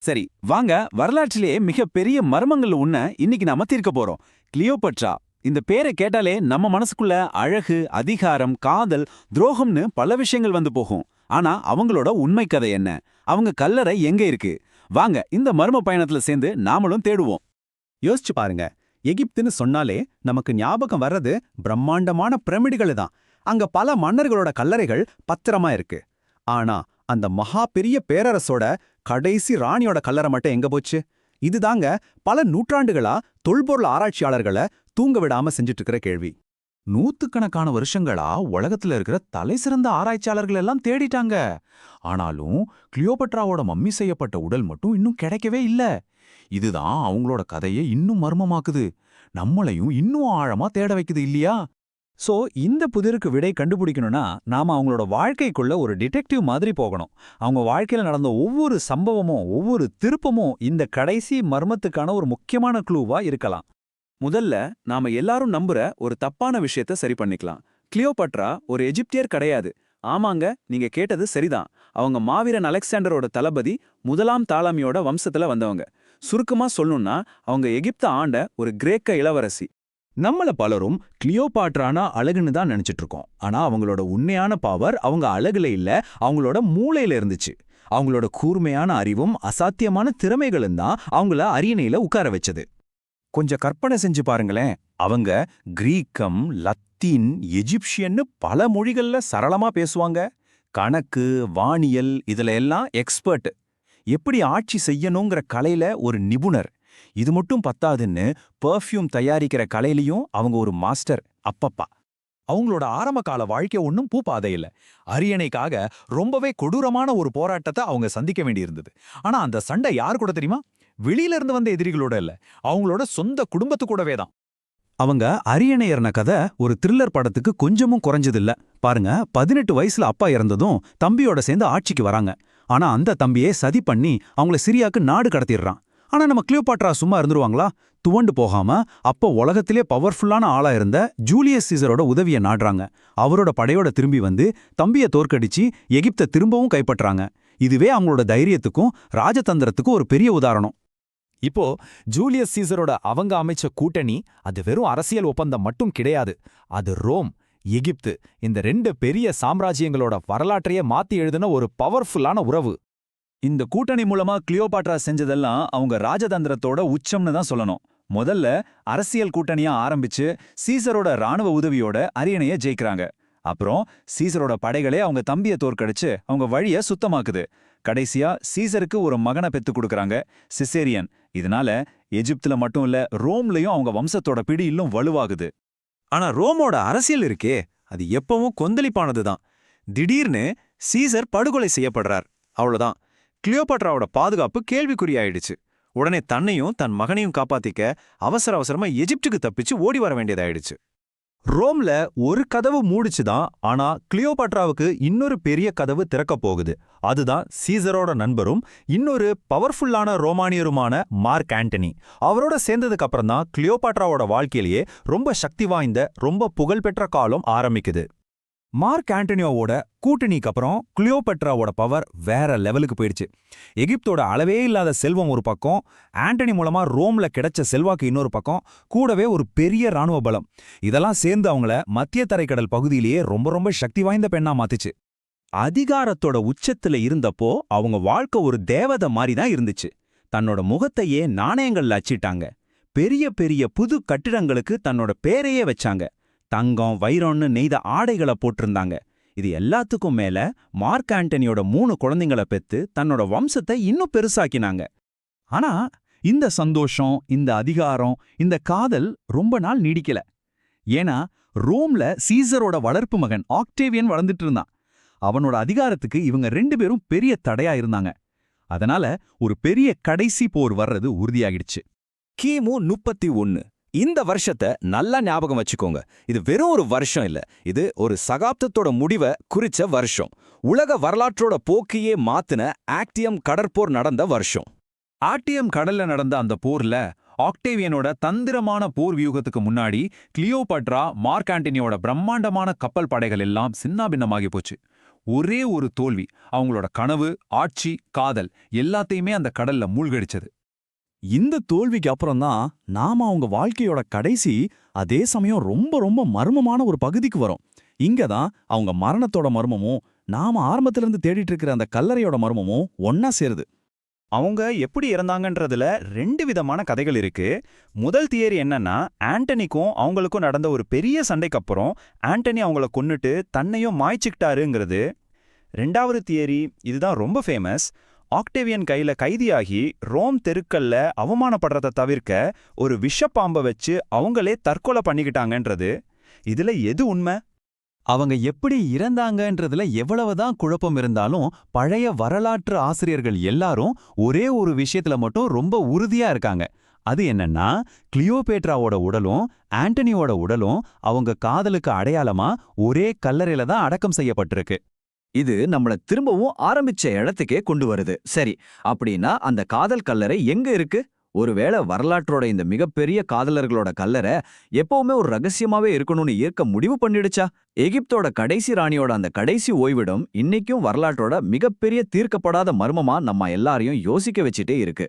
சரி, வாங்க வரலாற்றிலே மிகப்பெரிய மர்மங்கள் ஒண்ண இன்னைக்கு நாம தீர்க்க போறோம். கிளியோபட்ரா. இந்த பேரை கேட்டாலே நம்ம மனசுக்குள்ள அழகு, அதிகாரம், காதல், துரோகம்னு பல விஷயங்கள் வந்து போகும். ஆனா அவங்களோட உண்மை கதை என்ன? அவங்க கல்லறை எங்க இருக்கு? வாங்க இந்த மர்ம பயணத்துல சேர்ந்து நாமளும் தேடுவோம். யோசிச்சு பாருங்க. எகிப்துன்னு சொன்னாலே நமக்கு ஞாபகம் வர்றது பிரம்மாண்டமான பிரமிடுகள் தான். அங்க பல மன்னர்களோட கல்லறைகள் பத்திரமா இருக்கு. ஆனா அந்த மகா பெரிய பேரரசோட கடைசி ராணியோட கல்லறை மட்டும் எங்க போச்சு? இதுதாங்க பல நூற்றாண்டுகளா தொல்பொருள் ஆராய்ச்சியாளர்களை தூங்க விடாம செஞ்சுட்டு இருக்கிற கேள்வி. நூத்துக்கணக்கான வருஷங்களா உலகத்துல இருக்கிற தலைசிறந்த ஆராய்ச்சியாளர்கள் எல்லாம் தேடிட்டாங்க. ஆனாலும் கிளியோபட்ராவோட மம்மி செய்யப்பட்ட உடல் மட்டும் இன்னும் கிடைக்கவே இல்ல. இதுதான் அவங்களோட கதையை இன்னும் மர்மமாக்குது. நம்மளையும் இன்னும் ஆழமா தேட வைக்குது இல்லையா? சோ இந்த புதிருக்கு விடை கண்டுபிடிக்கணும்னா நாம அவங்களோட வாழ்க்கைக்குள்ள ஒரு டிடெக்டிவ் மாதிரி போகணும். அவங்க வாழ்க்கையில நடந்த ஒவ்வொரு சம்பவமும் ஒவ்வொரு திருப்பமும் இந்த கடைசி மர்மத்துக்கான ஒரு முக்கியமான க்ளூவா இருக்கலாம். முதல்ல நாம எல்லாரும் நம்புற ஒரு தப்பான விஷயத்த சரி பண்ணிக்கலாம். கிளியோபட்ரா ஒரு எஜிப்தியர் கிடையாது. ஆமாங்க, நீங்க கேட்டது சரிதான். அவங்க மாவீரன் அலெக்சாண்டரோட தளபதி முதலாம் தாலமியோட வம்சத்துல வந்தவங்க. சுருக்கமா சொல்லணும்னா அவங்க எகிப்த ஆண்ட ஒரு கிரேக்க இளவரசி. நம்மள பலரும் கிளியோபாட்ரானா அழகுன்னு தான் நினைச்சிட்டு இருக்கோம். ஆனா அவங்களோட உண்மையான பவர் அவங்க அழகுல இல்ல, அவங்களோட மூளையில இருந்துச்சு. அவங்களோட கூர்மையான அறிவும் அசாத்தியமான திறமைகளும் தான் அவங்கள அரியணையில உட்கார வச்சது. கொஞ்சம் கற்பனை செஞ்சு பாருங்களேன். அவங்க கிரீக்கம், லத்தீன், எஜிப்சியன்னு பல மொழிகள்ல சரளமா பேசுவாங்க. கணக்கு, வானியல் இதுல எல்லாம் எக்ஸ்பர்ட். எப்படி ஆட்சி செய்யணுங்கிற கலையில ஒரு நிபுணர். இது மட்டும் பத்தாதுன்னு பெர்ஃப்யூம் தயாரிக்கிற கலையிலையும் அவங்க ஒரு மாஸ்டர். அப்பப்பா, அவங்களோட ஆரம்ப கால வாழ்க்கை ஒன்றும் பூப்பாதை இல்ல. அரியணைக்காக ரொம்பவே கொடூரமான ஒரு போராட்டத்தை அவங்க சந்திக்க வேண்டியிருந்தது. ஆனா அந்த சண்டை யார் கூட தெரியுமா? வெளியில இருந்து வந்த எதிரிகளோட இல்ல, அவங்களோட சொந்த குடும்பத்து கூடவே தான். அவங்க அரியணை ஏறின கதை ஒரு த்ரில்லர் படத்துக்கு கொஞ்சமும் குறைஞ்சதில்ல. பாருங்க, 18 வயசுல அப்பா இறந்ததும் தம்பியோட சேர்ந்து ஆட்சிக்கு வராங்க. ஆனா அந்த தம்பியே சதி பண்ணி அவங்கள சிரியாக்கு நாடு கடத்திடுறான். ஆனா நம்ம கிளியோபாட்ரா சும்மா இருந்துருவாங்களா? துவண்டு போகாம அப்போ உலகத்திலே பவர்ஃபுல்லான ஆளா இருந்த ஜூலியஸ் சீசரோட உதவியை நாடுறாங்க. அவரோட படையோட திரும்பி வந்து தம்பிய தோற்கடிச்சு எகிப்தை திரும்பவும் கைப்பற்றாங்க. இதுவே அவங்களோட தைரியத்துக்கும் ராஜதந்திரத்துக்கும் ஒரு பெரிய உதாரணம். இப்போ ஜூலியஸ் சீசரோட அவங்க அமைச்ச கூட்டணி அது வெறும் அரசியல் ஒப்பந்தம் மட்டும் கிடையாது. அது ரோம், எகிப்து இந்த ரெண்டு பெரிய சாம்ராஜ்யங்களோட வரலாற்றையே மாத்தி எழுதின ஒரு பவர்ஃபுல்லான உறவு. இந்த கூட்டணி மூலமா கிளியோபாட்ரா செஞ்சதெல்லாம் அவங்க ராஜதந்திரத்தோட உச்சம்னு தான் சொல்லணும். முதல்ல அரசியல் கூட்டணியா ஆரம்பிச்சு சீசரோட ராணுவ உதவியோட அரியணைய ஜெயிக்கிறாங்க. அப்புறம் சீசரோட படைகளே அவங்க தம்பிய தோற்கடிச்சு அவங்க வழிய சுத்தமாக்குது. கடைசியா சீசருக்கு ஒரு மகனை பெத்து கொடுக்கறாங்க, சிசேரியன். இதனால எஜிப்துல மட்டும் இல்ல, ரோம்லயும் அவங்க வம்சத்தோட பிடி இன்னும் வலுவாகுது. ஆனா ரோமோட அரசியல் இருக்கே, அது எப்பவும் கொந்தளிப்பானதுதான். திடீர்னு சீசர் படுகொலை செய்யப்படுறார். அவ்வளவுதான், கிளியோபாட்ராவோட பாதுகாப்பு கேள்விக்குறியாயிடுச்சு. உடனே தன்னையும் தன் மகனையும் காப்பாத்திக்க அவசர அவசரமா எஜிப்டுக்கு தப்பிச்சு ஓடி வர வேண்டியதாயிடுச்சு. ரோம்ல ஒரு கதவு மூடிச்சுதான், ஆனா கிளியோபாட்ராவுக்கு இன்னொரு பெரிய கதவு திறக்க போகுது. அதுதான் சீசரோட நண்பரும் இன்னொரு பவர்ஃபுல்லான ரோமானியருமான மார்க் ஆண்டனி. அவரோட சேர்ந்ததுக்கு அப்புறம் தான் கிளியோபாட்ராவோட வாழ்க்கையிலேயே ரொம்ப சக்தி வாய்ந்த, ரொம்ப புகழ்பெற்ற காலம் ஆரம்பிக்குது. மார்க் ஆண்டனியோவோட கூட்டணிக்கு அப்புறம் கிளியோபட்ராவோட பவர் வேற லெவலுக்கு போயிடுச்சு. எகிப்தோட அளவே இல்லாத செல்வம் ஒரு பக்கம், ஆண்டனி மூலமா ரோம்ல கிடைச்ச செல்வாக்கு இன்னொரு பக்கம், கூடவே ஒரு பெரிய ராணுவ பலம். இதெல்லாம் சேர்ந்து அவங்கள மத்திய தரைக்கடல் பகுதியிலேயே ரொம்ப ரொம்ப சக்தி வாய்ந்த பெண்ணா மாத்துச்சு. அதிகாரத்தோட உச்சத்துல இருந்தப்போ அவங்க வாழ்க்கை ஒரு தேவதை மாதிரி தான் இருந்துச்சு. தன்னோட முகத்தையே நாணயங்கள்ல அச்சிட்டாங்க. பெரிய பெரிய புது கட்டிடங்களுக்கு தன்னோட பேரையே வச்சாங்க. தங்கம், வைரம்னு நெய்த ஆடைகளை போட்டிருந்தாங்க. இது எல்லாத்துக்கும் மேல மார்க் ஆண்டனியோட 3 குழந்தைங்கள பெத்து தன்னோட வம்சத்தை இன்னும் பெருசாக்கினாங்க. ஆனா இந்த சந்தோஷம், இந்த அதிகாரம், இந்த காதல் ரொம்ப நாள் நீடிக்கல. ஏன்னா ரோம்ல சீசரோட வளர்ப்பு மகன் ஆக்டேவியன் வளர்ந்துட்டு இருந்தான். அவனோட அதிகாரத்துக்கு இவங்க 2 பேரும் பெரிய தடையா இருந்தாங்க. அதனால ஒரு பெரிய கடைசி போர் வர்றது உறுதியாகிடுச்சு. கிமு 31. இந்த வருஷத்தை நல்லா ஞாபகம் வச்சுக்கோங்க. இது வெறும் ஒரு வருஷம் இல்ல, இது ஒரு சகாப்தத்தோட முடிவை குறிச்ச வருஷம். உலக வரலாற்றோட போக்கையே மாத்தின ஆக்டியம் கடற்போர் நடந்த வருஷம். ஆக்டியம் கடல்ல நடந்த அந்த போர்ல ஆக்டேவியனோட தந்திரமான போர் வியூகத்துக்கு முன்னாடி கிளியோபாட்ரா, மார்க் ஆண்டனியோட பிரம்மாண்டமான கப்பல் படைகள் எல்லாம் சின்னாபின்னமாகி போச்சு. ஒரே ஒரு தோல்வி அவங்களோட கனவு, ஆட்சி, காதல் எல்லாத்தையுமே அந்த கடல்ல மூழ்கடிச்சது. இந்த தோல்விக்கு அப்புறம் தான் நாம அவங்க வாழ்க்கையோட கடைசி, அதே சமயம் ரொம்ப ரொம்ப மர்மமான ஒரு பகுதிக்கு வரோம். இங்க தான் அவங்க மரணத்தோட மர்மமும் நாம ஆரம்பத்துல இருந்து தேடிட்டு இருக்கிற அந்த கல்லறையோட மர்மமும் ஒன்னா சேருது. அவங்க எப்படி இறந்தாங்கன்றதுல 2 விதமான கதைகள் இருக்கு. முதல் தியரி என்னன்னா, ஆண்டனிக்கும் அவங்களுக்கும் நடந்த ஒரு பெரிய சண்டைக்கு அப்புறம் ஆண்டனி அவங்கள கொன்னுட்டு தன்னையும் மாய்ச்சிக்கிட்டாருங்கிறது. 2வது தியரி, இதுதான் ரொம்ப ஃபேமஸ், ஆக்டேவியன் கையில கைதியாகி ரோம் தெருக்கல்ல அவமானப்படுறத தவிர்க்க ஒரு விஷப்பாம்பை வச்சு அவங்களே தற்கொலை பண்ணிக்கிட்டாங்கன்றது. இதுல எது உண்மை? அவங்க எப்படி இறந்தாங்கன்றதுல எவ்வளவுதான் குழப்பம் இருந்தாலும் பழைய வரலாற்று ஆசிரியர்கள் எல்லாரும் ஒரே ஒரு விஷயத்துல மட்டும் ரொம்ப உறுதியா இருக்காங்க. அது என்னன்னா, கிளியோபேட்ராவோட உடலும் ஆண்டனியோட உடலும் அவங்க காதலுக்கு அடையாளமா ஒரே கல்லறையில தான் அடக்கம் செய்யப்பட்டிருக்கு. இது நம்மள திரும்பவும் ஆரம்பிச்ச இடத்துக்கே கொண்டு வருது. சரி, அப்படின்னா அந்த காதல் கல்லறை எங்க இருக்கு? ஒருவேளை வரலாற்றோட இந்த மிகப்பெரிய காதலர்களோட கல்லறை எப்பவுமே ஒரு ரகசியமாவே இருக்கணும்னு இயற்கை முடிவு பண்ணிடுச்சா? எகிப்தோட கடைசி ராணியோட அந்த கடைசி ஓய்விடம் இன்னைக்கும் வரலாற்றோட மிகப்பெரிய தீர்க்கப்படாத மர்மமா நம்ம எல்லாரையும் யோசிக்க வச்சுட்டே இருக்கு.